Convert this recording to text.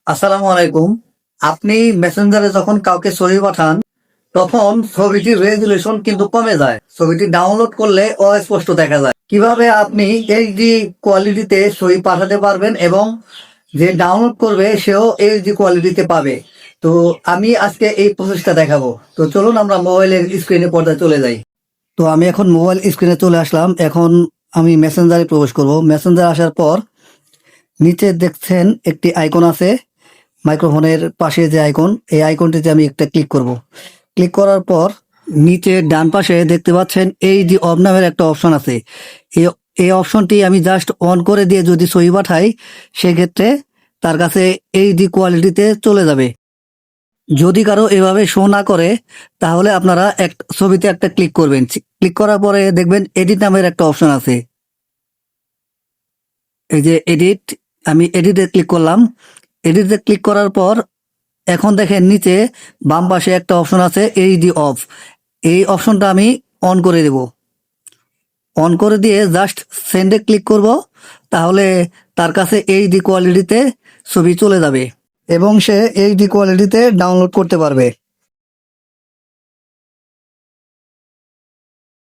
আসসালামু আলাইকুম। আপনি মেসেঞ্জারে যখন কাউকে ছবি পাঠান তখন ছবিটির রেজুলেশন কিন্তু কমে যায়, ছবিটি ডাউনলোড করলে অস্পষ্ট দেখা যায়। কিভাবে আপনি এইচডি কোয়ালিটিতে ছবি পাঠাতে পারবেন এবং যে ডাউনলোড করবে সেও এইচডি কোয়ালিটিতে পাবে, তো আমি আজকে এই প্রসেসটা দেখাবো। তো চলুন আমরা মোবাইলের স্ক্রিনে পর্দায় চলে যাই। তো আমি এখন মোবাইল স্ক্রিনে চলে আসলাম। এখন আমি মেসেঞ্জারে প্রবেশ করব। মেসেঞ্জার আসার পর নিচে দেখছেন একটি আইকন আছে, মাইক্রোফোনের পাশে যে আইকন, এই আইকনটিতে আমি একটা ক্লিক করব। ক্লিক করার পর নিচে ডান পাশে দেখতে পাচ্ছেন এই যে অফ নামের একটা অপশন আছে। এই এই অপশনটি আমি জাস্ট অন করে দিয়ে যদি ছবি পাঠাই সেক্ষেত্রে তার কাছে এইচডি কোয়ালিটিতে চলে যাবে। যদি কারো এভাবে শো না করে তাহলে আপনারা এক ছবিতে একটা ক্লিক করবেন। ক্লিক করার পরে দেখবেন এডিট নামের একটা অপশন আছে। এই যে এডিট, আমি এডিটে ক্লিক করলাম। এডিটে ক্লিক করার পর এখন দেখেন নিচে বাম পাশে একটা অপশন আছে এইচডি অফ। এই অপশনটা আমি অন করে দেব। অন করে দিয়ে জাস্ট সেন্ডে ক্লিক করব, তাহলে তার কাছে এইচডি কোয়ালিটিতে ছবি চলে যাবে এবং সে এইচডি কোয়ালিটিতে ডাউনলোড করতে পারবে।